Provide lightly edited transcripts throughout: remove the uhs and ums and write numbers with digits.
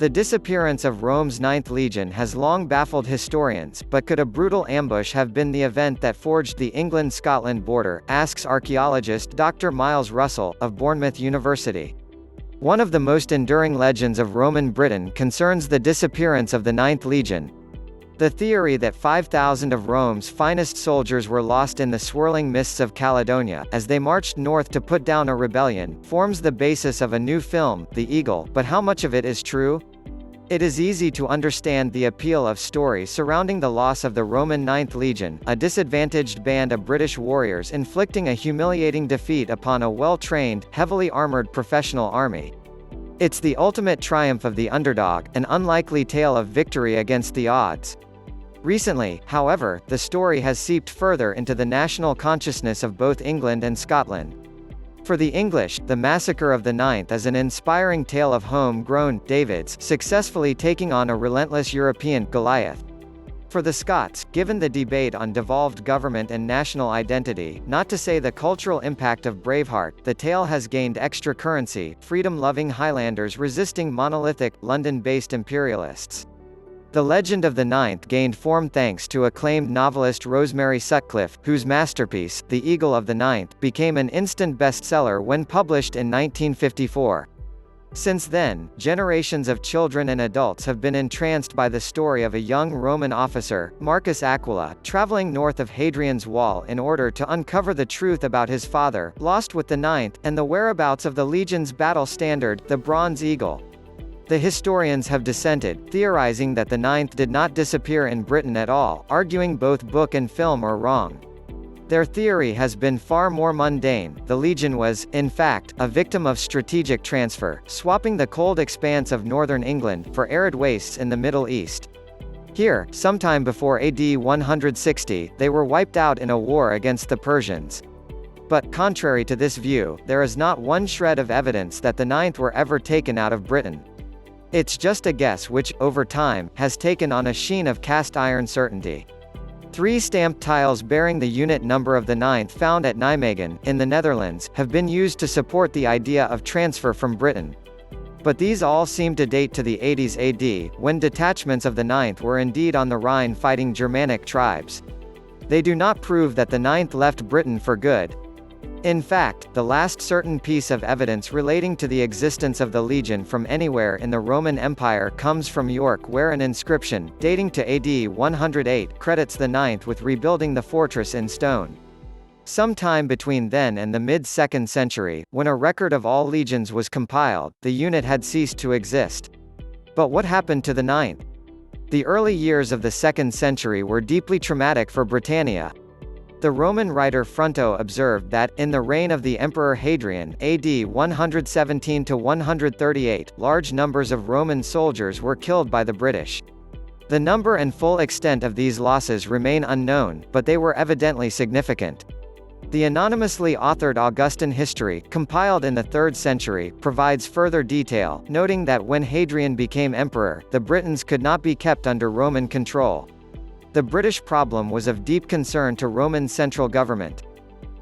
The disappearance of Rome's Ninth Legion has long baffled historians, but could a brutal ambush have been the event that forged the England-Scotland border, asks archaeologist Dr. Miles Russell, of Bournemouth University. One of the most enduring legends of Roman Britain concerns the disappearance of the Ninth Legion. The theory that 5,000 of Rome's finest soldiers were lost in the swirling mists of Caledonia, as they marched north to put down a rebellion, forms the basis of a new film, The Eagle, but how much of it is true? It is easy to understand the appeal of stories surrounding the loss of the Roman Ninth Legion, a disadvantaged band of British warriors inflicting a humiliating defeat upon a well-trained, heavily armoured professional army. It's the ultimate triumph of the underdog, an unlikely tale of victory against the odds. Recently, however, the story has seeped further into the national consciousness of both England and Scotland. For the English, the massacre of the Ninth is an inspiring tale of home-grown Davids successfully taking on a relentless European Goliath. For the Scots, given the debate on devolved government and national identity, not to say the cultural impact of Braveheart, the tale has gained extra currency, freedom-loving Highlanders resisting monolithic, London-based imperialists. The legend of the Ninth gained form thanks to acclaimed novelist Rosemary Sutcliffe, whose masterpiece, The Eagle of the Ninth, became an instant bestseller when published in 1954. Since then, generations of children and adults have been entranced by the story of a young Roman officer, Marcus Aquila, traveling north of Hadrian's Wall in order to uncover the truth about his father, lost with the Ninth, and the whereabouts of the legion's battle standard, the Bronze Eagle. The historians have dissented, theorizing that the Ninth did not disappear in Britain at all, arguing both book and film are wrong. Their theory has been far more mundane. The Legion was, in fact, a victim of strategic transfer, swapping the cold expanse of northern England for arid wastes in the Middle East. Here, sometime before AD 160, they were wiped out in a war against the Persians. But, contrary to this view, there is not one shred of evidence that the Ninth were ever taken out of Britain. It's just a guess which, over time, has taken on a sheen of cast-iron certainty. 3 stamped tiles bearing the unit number of the Ninth found at Nijmegen, in the Netherlands, have been used to support the idea of transfer from Britain. But these all seem to date to the 80s AD, when detachments of the Ninth were indeed on the Rhine fighting Germanic tribes. They do not prove that the Ninth left Britain for good. In fact, the last certain piece of evidence relating to the existence of the Legion from anywhere in the Roman Empire comes from York, where an inscription, dating to AD 108, credits the Ninth with rebuilding the fortress in stone. Sometime between then and the mid-2nd century, when a record of all legions was compiled, the unit had ceased to exist. But what happened to the Ninth? The early years of the 2nd century were deeply traumatic for Britannia. The Roman writer Fronto observed that, in the reign of the Emperor Hadrian AD 117–138, large numbers of Roman soldiers were killed by the British. The number and full extent of these losses remain unknown, but they were evidently significant. The anonymously authored Augustan history, compiled in the 3rd century, provides further detail, noting that when Hadrian became emperor, the Britons could not be kept under Roman control. The British problem was of deep concern to Roman central government.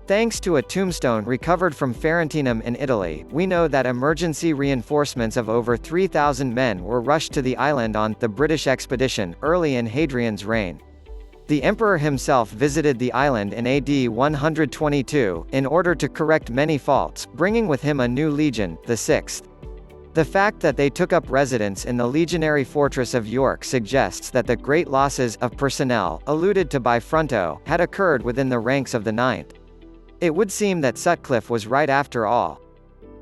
Thanks to a tombstone recovered from Ferentinum in Italy, we know that emergency reinforcements of over 3,000 men were rushed to the island on the British expedition, early in Hadrian's reign. The emperor himself visited the island in AD 122, in order to correct many faults, bringing with him a new legion, the 6th. The fact that they took up residence in the legionary fortress of York suggests that the great losses of personnel, alluded to by Fronto, had occurred within the ranks of the Ninth. It would seem that Sutcliffe was right after all.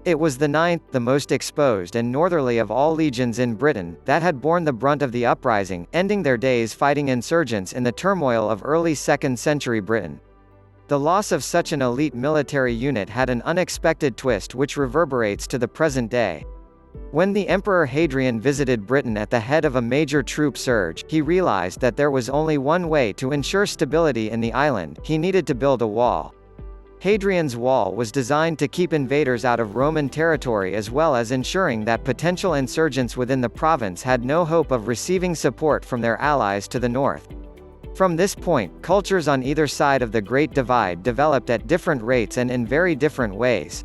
It was the Ninth, the most exposed and northerly of all legions in Britain, that had borne the brunt of the uprising, ending their days fighting insurgents in the turmoil of early 2nd century Britain. The loss of such an elite military unit had an unexpected twist which reverberates to the present day. When the Emperor Hadrian visited Britain at the head of a major troop surge, he realized that there was only one way to ensure stability in the island: he needed to build a wall. Hadrian's Wall was designed to keep invaders out of Roman territory as well as ensuring that potential insurgents within the province had no hope of receiving support from their allies to the north. From this point, cultures on either side of the Great Divide developed at different rates and in very different ways.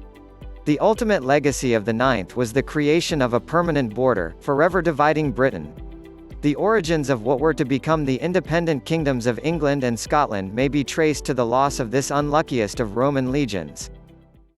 The ultimate legacy of the ninth was the creation of a permanent border, forever dividing Britain. The origins of what were to become the independent kingdoms of England and Scotland may be traced to the loss of this unluckiest of Roman legions.